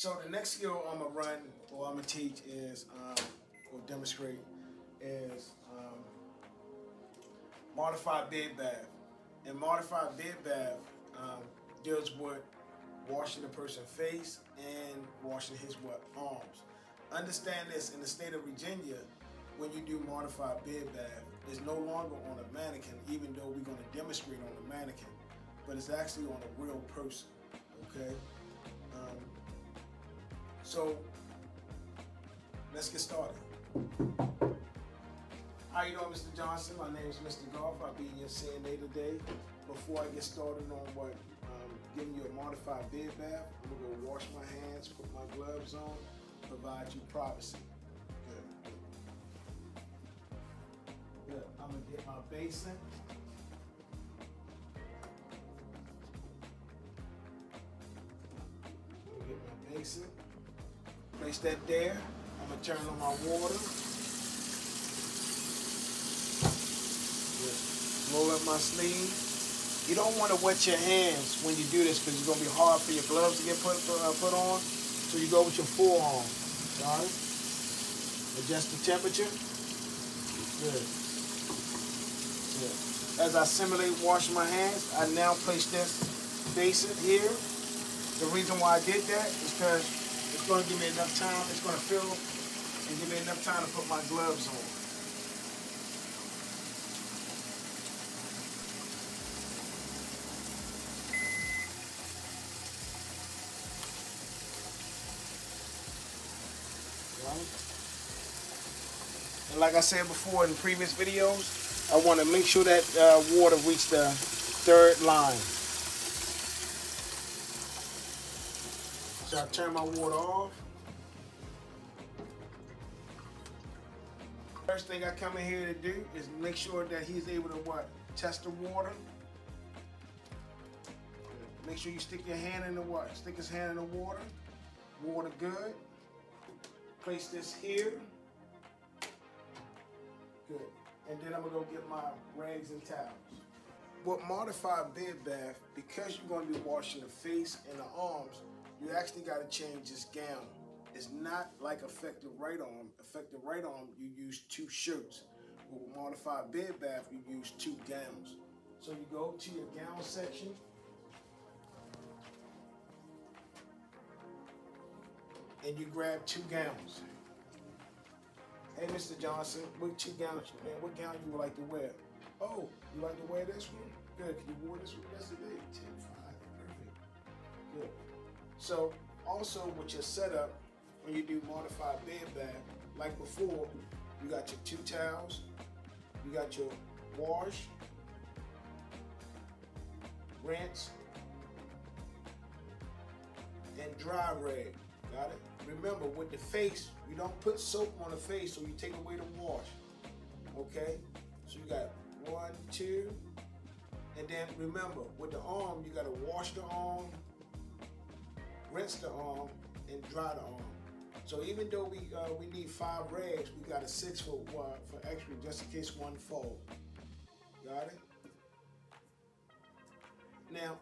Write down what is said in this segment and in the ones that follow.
So the next skill I'm gonna run or I'm gonna teach is, or demonstrate is modified bed bath. And modified bed bath deals with washing the person's face and washing his arms. Understand this, in the state of Virginia, when you do modified bed bath, it's no longer on a mannequin, even though we're going to demonstrate on a mannequin, but it's actually on a real person, okay? So let's get started. How you doing, Mr. Johnson? My name is Mr. Golf. I'll be your CNA today. Before I get started on giving you a modified bed bath, I'm gonna go wash my hands, put my gloves on, provide you privacy. Good. Good. I'm gonna get my basin. I'm gonna get my basin. Place that there. I'm gonna turn on my water. Good. Roll up my sleeve. You don't want to wet your hands when you do this because it's going to be hard for your gloves to get put on. So you go with your forearm. Got it? Adjust the temperature. Good. Good. As I simulate washing my hands, I now place this basin here. The reason why I did that is because it's going to give me enough time. It's going to fill and give me enough time to put my gloves on. And like I said before in previous videos, I want to make sure that water reaches the third line. So I turn my water off. First thing I come in here to do is make sure that he's able to test the water. Make sure you stick your hand in the water. Stick his hand in the water. Water good. Place this here. Good. And then I'm going to go get my rags and towels. With modified bed bath, because you're going to be washing the face and the arms, you actually got to change this gown. It's not like effective right arm. Effective right arm, you use 2 shirts. But with modified bed bath, you use 2 gowns. So you go to your gown section. And you grab 2 gowns. Hey, Mr. Johnson, what 2 gowns, man? What gown you would like to wear? Oh, you like to wear this one? Good. Can you wear this one yesterday? 10, 5, perfect. Good. So, also with your setup, when you do modified bed bath, like before, you got your 2 towels, you got your wash, rinse, and dry rag. Got it? Remember, with the face, you don't put soap on the face, so you take away the wash. Okay? So you got 1, 2, and then remember, with the arm, you got to wash the arm, rinse the arm, and dry the arm. So even though we need 5 rags, we got a 6 for extra, just in case one falls. Got it? Now,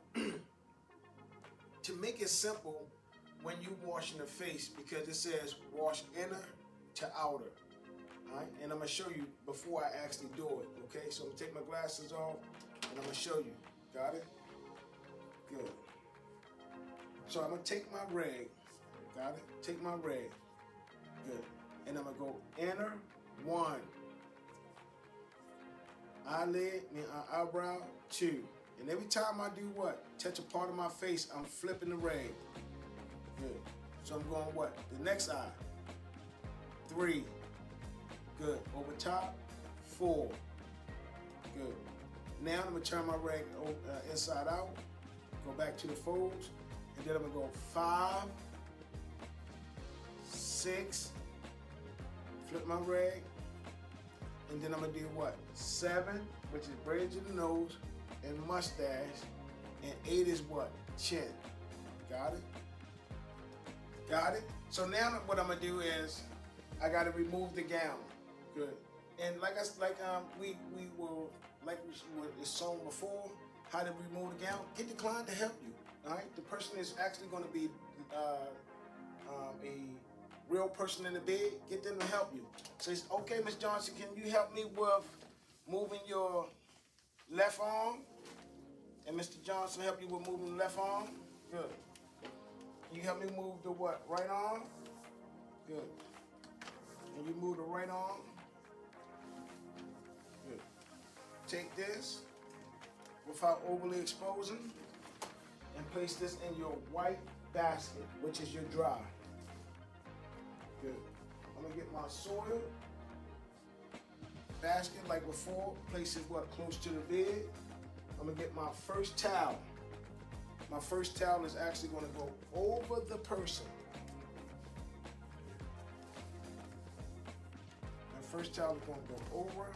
to make it simple, when you washing the face, because it says wash inner to outer, all right? And I'm gonna show you before I actually do it, okay? So I'm gonna take my glasses off, and I'm gonna show you. Got it? Good. So I'm gonna take my rag, got it? Take my rag, good. And I'm gonna go inner 1, eyelid, eyebrow 2. And every time I do touch a part of my face, I'm flipping the rag. Good. So I'm going the next eye. 3. Good. Over top. 4. Good. Now I'm going to turn my rag inside out. Go back to the folds. And then I'm going to go 5, 6. Flip my rag. And then I'm going to do 7, which is bridge of the nose and mustache. And 8 is chin. Got it? Got it? So now what I'm gonna do is I gotta remove the gown. Good. And we were shown before, how to remove the gown. Get the client to help you. All right. The person is actually going to be a real person in the bed, get them to help you. Says, okay, Miss Johnson, can you help me with moving your left arm? And Mr. Johnson help you with moving the left arm? Good. Can you help me move the what? Right arm? Good. Can you move the right arm? Good. Take this without overly exposing and place this in your white basket, which is your dry. Good. I'm gonna get my soil basket like before, place it what, close to the bed. I'm gonna get my first towel. My first towel is actually gonna go over the person. My first towel is gonna go over,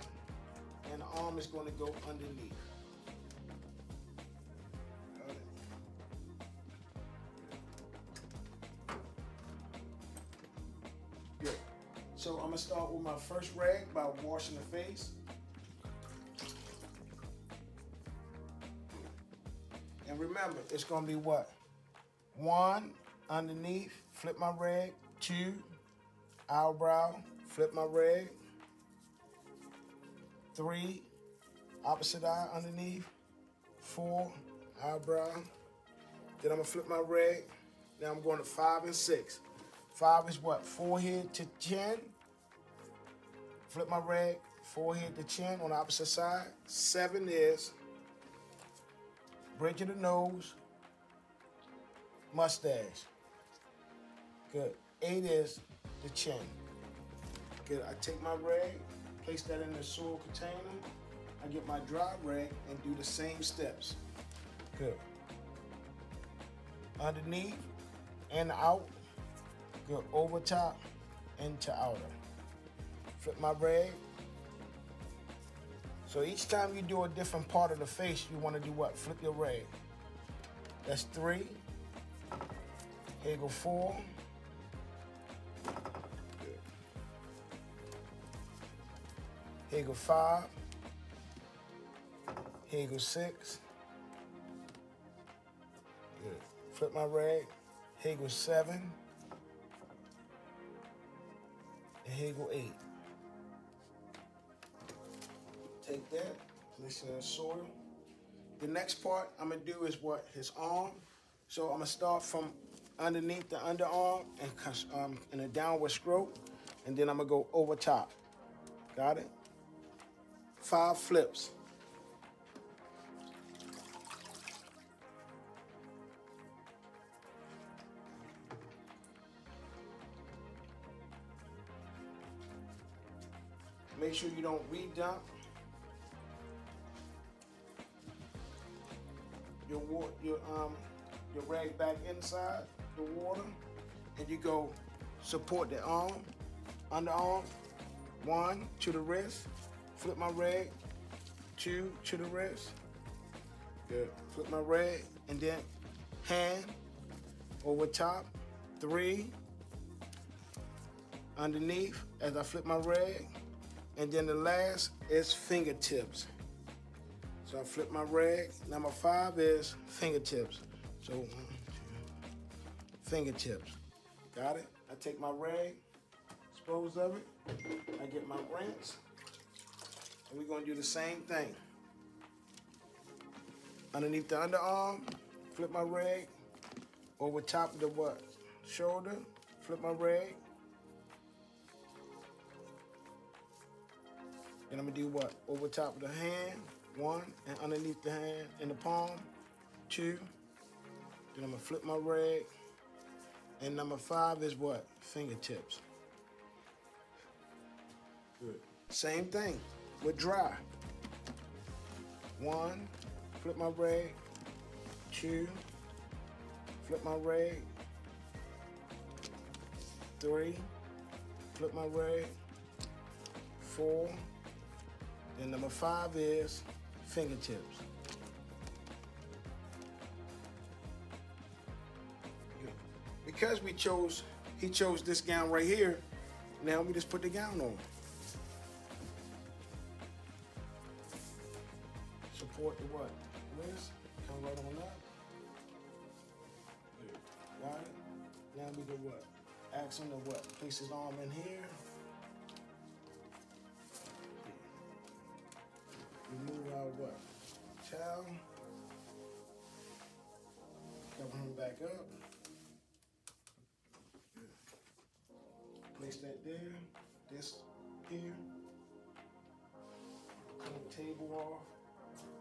and the arm is gonna go underneath. Got it. Good. So I'm gonna start with my first rag by washing the face. And remember, it's gonna be what? 1, underneath, flip my rag. 2, eyebrow, flip my rag. 3, opposite eye underneath. 4, eyebrow. Then I'm gonna flip my rag. Now I'm going to 5 and 6. 5 is what? Forehead to chin. Flip my rag, forehead to chin on the opposite side. 7 is bridge of the nose, mustache. Good. 8 is the chin. Good. I take my rag, place that in the soil container. I get my dry rag and do the same steps. Good. Underneath and out. Good. Over top into outer. Flip my rag. So each time you do a different part of the face, you want to do what? Flip your rag. That's 3. Here you go 4. Good. Here you go 5. Here you go 6. Good. Flip my rag. Here you go 7. And here you go 8. Take that, place it in the soil. The next part I'm gonna do is what? His arm. So I'm gonna start from underneath the underarm and in a downward stroke, and then I'm gonna go over top. Got it? 5 flips. Make sure you don't re-dump your rag back inside the water, and you go support the arm, underarm. 1 to the wrist, flip my rag. 2 to the wrist. Good. Flip my rag, and then hand over top. 3 underneath as I flip my rag, and then the last is fingertips. So I flip my rag. Number 5 is fingertips. So 1, 2, fingertips. Got it? I take my rag, dispose of it. I get my rinse. And we're gonna do the same thing. Underneath the underarm, flip my rag. Over top of the what? Shoulder, flip my rag. Then I'm gonna do what? Over top of the hand. 1, and underneath the hand in the palm. 2. Then I'm gonna flip my rag. And number 5 is what? Fingertips. Good. Same thing with dry. 1, flip my rag. 2, flip my rag. 3, flip my rag. 4. Then number 5 is fingertips. Because he chose this gown right here, now we just put the gown on. Support the what? Wrist, come right on up. Good. Got it? Now we do what? Ask him to what? Place his arm in here. Remove our what? Towel. Cover him back up. Place that there. This here. Clean the table off.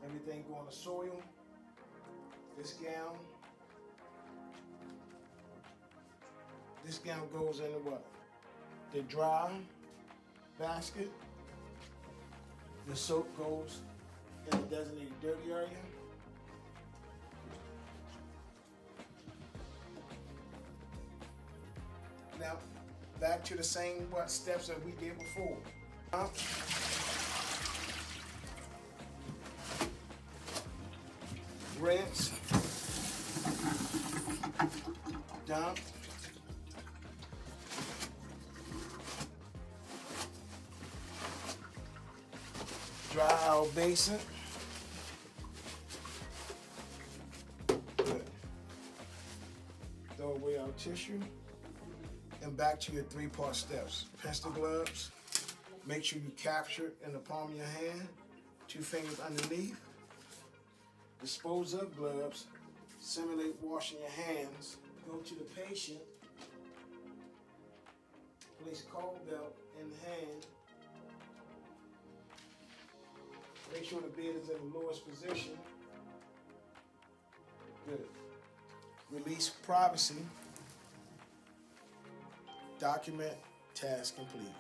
Everything go on the soil. This gown. This gown goes in the what? The dry basket. The soap goes in the designated dirty area. Now, back to the same what steps that we did before. Rinse. Dump. Dry our basin. Good. Throw away our tissue. And back to your 3-part steps. Pinch the gloves. Make sure you capture it in the palm of your hand. 2 fingers underneath. Dispose of gloves. Simulate washing your hands. Go to the patient. Place cold belt in the hand. Make sure the bed is in the lowest position. Good. Release privacy. Document task complete.